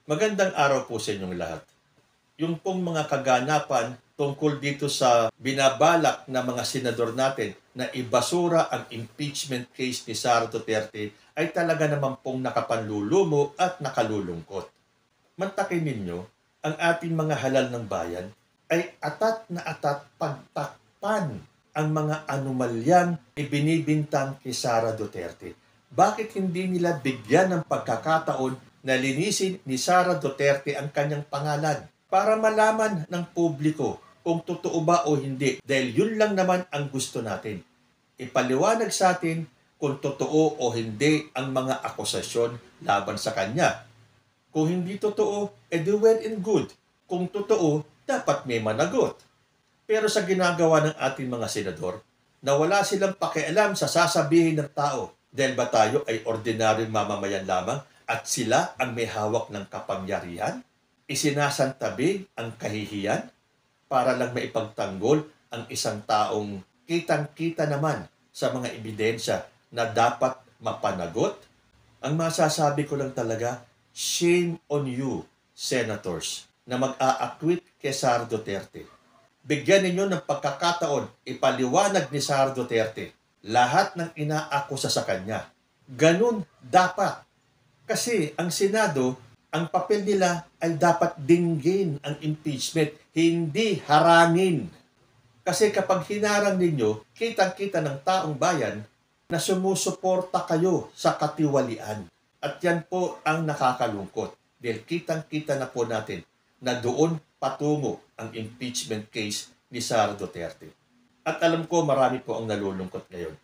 Magandang araw po sa inyong lahat. Yung pong mga kaganapan tungkol dito sa binabalak na mga senador natin na ibasura ang impeachment case ni Sara Duterte ay talaga naman pong nakapanlulumo at nakalulungkot. Mantakin ninyo, ang ating mga halal ng bayan ay atat na atat pagtakpan ang mga anomalyang ibinibintang kay Sara Duterte. Bakit hindi nila bigyan ng pagkakataon na linisin ni Sara Duterte ang kanyang pangalan para malaman ng publiko kung totoo ba o hindi? Dahil yun lang naman ang gusto natin. Ipaliwanag sa atin kung totoo o hindi ang mga akusasyon laban sa kanya. Kung hindi totoo, edi well and good. Kung totoo, dapat may managot. Pero sa ginagawa ng ating mga senador, na wala silang pakialam sa sasabihin ng tao dahil ba tayo ay ordinaryong mamamayan lamang at sila ang may hawak ng kapangyarihan? Isinasantabi ang kahihiyan para lang maipagtanggol ang isang taong kitang-kita naman sa mga ebidensya na dapat mapanagot? Ang masasabi ko lang talaga, shame on you, senators, na mag-a-acquit kay Sara Duterte. Bigyan ninyo ng pagkakataon, ipaliwanag ni Sara Duterte lahat ng inaakusa sa kanya. Ganun dapat. Kasi ang Senado, ang papel nila ay dapat dinggin ang impeachment, hindi harangin. Kasi kapag hinarang ninyo, kitang-kita ng taong bayan na sumusuporta kayo sa katiwalian. At yan po ang nakakalungkot. Dahil kitang-kita na po natin na doon patungo ang impeachment case ni Sara Duterte. At alam ko marami po ang nalulungkot ngayon.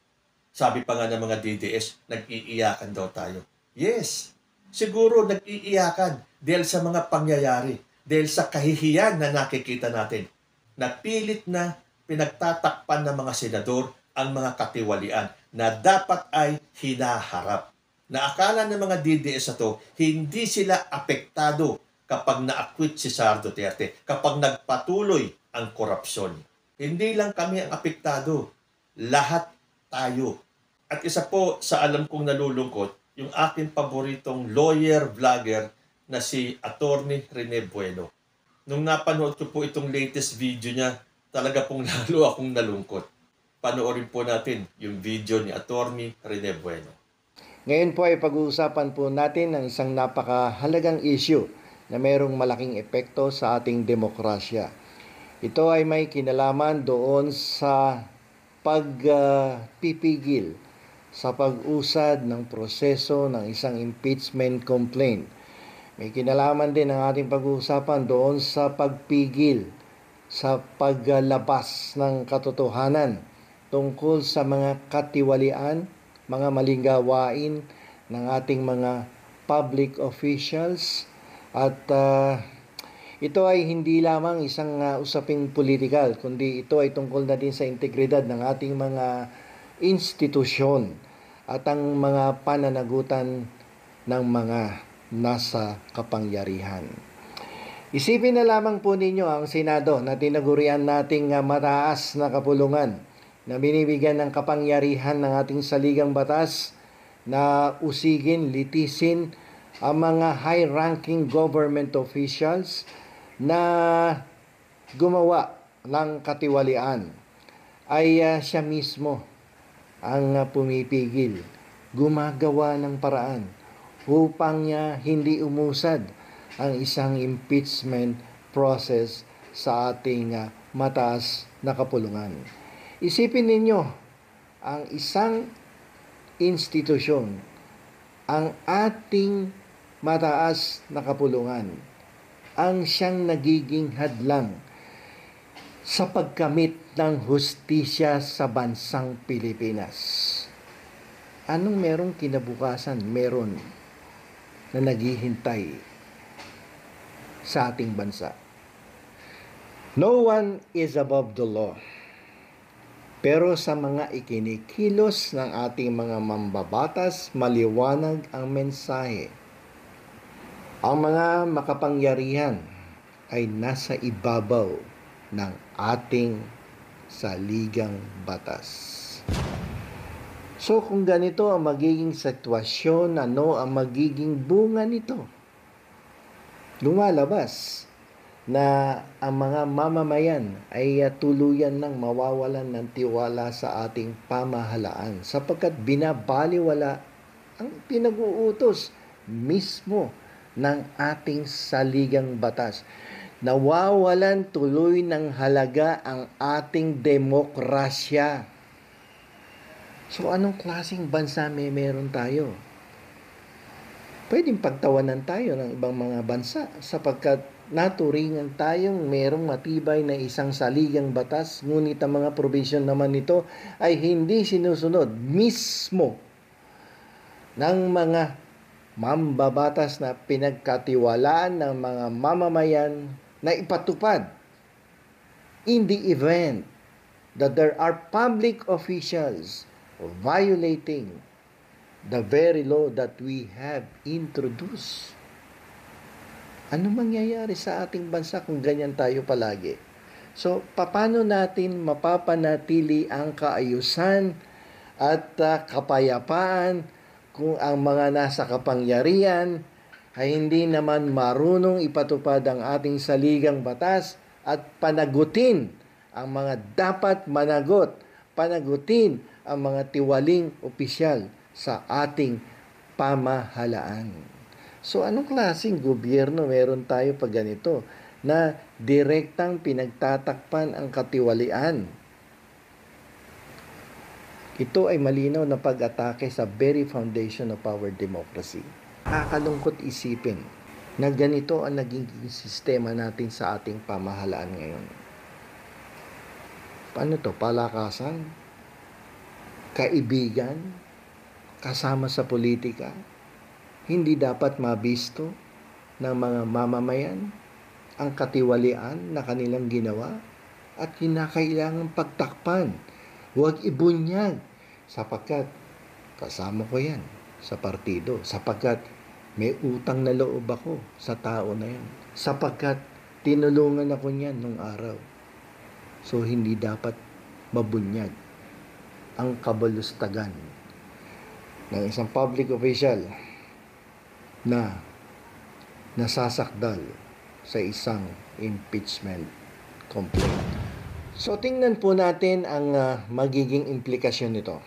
Sabi pa nga ng mga DDS, nag-iiyakan daw tayo. Yes, siguro nag-iiyakan dahil sa mga pangyayari, dahil sa kahihiyan na nakikita natin. Napilit na pinagtatakpan ng mga senador ang mga katiwalian na dapat ay hinaharap. Na akala ng mga DDS na to, hindi sila apektado kapag na-acquit si Sara Duterte, kapag nagpatuloy ang korupsyon. Hindi lang kami ang apektado, lahat tayo. At isa po sa alam kong nalulungkot, yung aking paboritong lawyer-vlogger na si Attorney Rene Bueno. Nung napanood ko po itong latest video niya, talaga pong lalo akong nalungkot. Panoorin po natin yung video ni Attorney Rene Bueno. Ngayon po ay pag-uusapan po natin ang isang napakahalagang issue na mayroong malaking epekto sa ating demokrasya. Ito ay may kinalaman doon sa pagpipigil sa pag-usad ng proseso ng isang impeachment complaint. May kinalaman din ang ating pag-uusapan doon sa pagpigil sa paglabas ng katotohanan tungkol sa mga katiwalian, mga maling gawain ng ating mga public officials. At ito ay hindi lamang isang usaping politikal, kundi ito ay tungkol na din sa integridad ng ating mga institusyon at ang mga pananagutan ng mga nasa kapangyarihan. Isipin na lamang po ninyo ang Senado na tinagurian nating mataas na kapulungan na binibigyan ng kapangyarihan ng ating saligang batas na usigin, litisin ang mga high-ranking government officials na gumawa ng katiwalian. Ay siya mismo ang pumipigil, gumagawa ng paraan upang hindi umusad ang isang impeachment process sa ating mataas na kapulungan. Isipin ninyo, ang isang institusyon, ang ating mataas na kapulungan, ang siyang nagiging hadlang sa pagkamit ng hustisya sa bansang Pilipinas. Anong merong kinabukasan? Meron na naghihintay sa ating bansa. No one is above the law. Pero sa mga ikinikilos ng ating mga mambabatas, maliwanag ang mensahe. Ang mga makapangyarihan ay nasa ibabaw ng ating saligang batas. So kung ganito ang magiging sitwasyon, ano ang magiging bunga nito? lumalabas na ang mga mamamayan ay tuluyan ng mawawalan ng tiwala sa ating pamahalaan sapagkat binabaliwala ang pinag-uutos mismo ng ating saligang batas. Nawawalan tuloy ng halaga ang ating demokrasya. So anong klaseng bansa meron tayo? Pwedeng pagtawanan tayo ng ibang mga bansa sapagkat naturingan tayong merong matibay na isang saligang batas, ngunit ang mga provision naman nito ay hindi sinusunod mismo ng mga mambabatas na pinagkatiwalaan ng mga mamamayan na ipatupad in the event that there are public officials violating the very law that we have introduced. Ano mangyayari sa ating bansa kung ganyan tayo palagi? So, paano natin mapapanatili ang kaayusan at kapayapaan kung ang mga nasa kapangyarihan ay hindi naman marunong ipatupad ang ating saligang batas at panagutin ang mga dapat managot, panagutin ang mga tiwaling opisyal sa ating pamahalaan. So anong klaseng gobyerno meron tayo pag ganito na direktang pinagtatakpan ang katiwalian? Ito ay malinaw na pag-atake sa very foundation of our democracy. Nakakalungkot isipin na ganito ang naging sistema natin sa ating pamahalaan ngayon. Paano to? Palakasan? Kaibigan? Kasama sa politika? Hindi dapat mabisto ng mga mamamayan ang katiwalian na kanilang ginawa at kinakailangang pagtakpan. Huwag ibunyag sapagkat kasama ko yan sa partido, sapagkat may utang na loob ako sa tao na yan, sapagkat tinulungan ako niyan nung araw. So hindi dapat mabunyag ang kabalustagan ng isang public official na nasasakdal sa isang impeachment complaint. So tingnan po natin ang magiging implikasyon nito.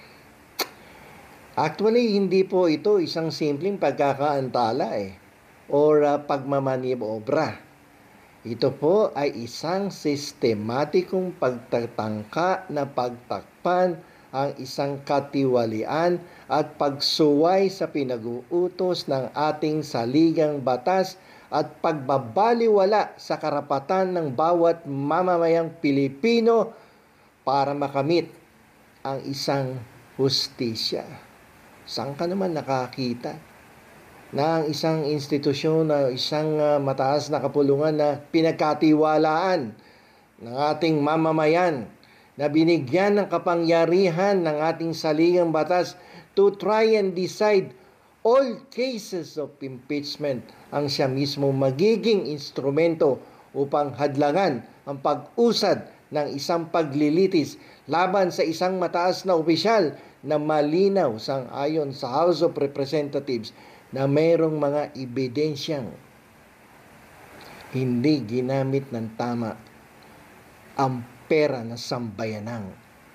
Actually, hindi po ito isang simpleng pagkakaantala or pagmamanibobra. Ito po ay isang sistematikong pagtatangka na pagtakpan ang isang katiwalian at pagsuway sa pinag-uutos ng ating saligang batas at pagbabaliwala sa karapatan ng bawat mamamayang Pilipino para makamit ang isang hustisya. Saan ka naman nakakita na ang isang institusyon na isang mataas na kapulungan na pinagkatiwalaan ng ating mamamayan na binigyan ng kapangyarihan ng ating saligang batas to try and decide all cases of impeachment ang siya mismo magiging instrumento upang hadlangan ang pag-usad ng isang paglilitis laban sa isang mataas na opisyal na malinaw sang-ayon sa House of Representatives na mayroong mga ebidensyang hindi ginamit ng tama ang pera ng sambayanang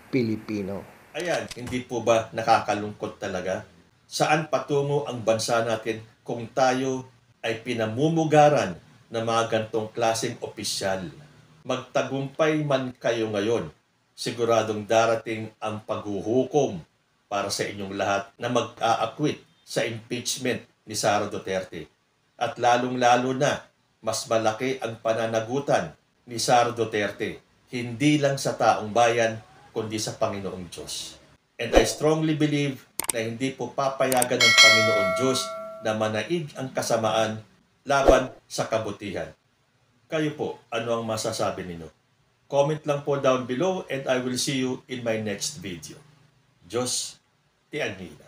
Pilipino. Ayan, hindi po ba nakakalungkot talaga? Saan patungo ang bansa natin kung tayo ay pinamumugaran ng mga gantong klaseng opisyal? Magtagumpay man kayo ngayon, siguradong darating ang paghuhukom para sa inyong lahat na mag-aakwit sa impeachment ni Sara Duterte. At lalong-lalo na, mas malaki ang pananagutan ni Sara Duterte, hindi lang sa taong bayan, kundi sa Panginoong Diyos. And I strongly believe na hindi po papayagan ng Panginoong Diyos na manaig ang kasamaan laban sa kabutihan. Kayo po, ano ang masasabi ninyo? Comment lang po down below and I will see you in my next video. Diyos, ti Angela.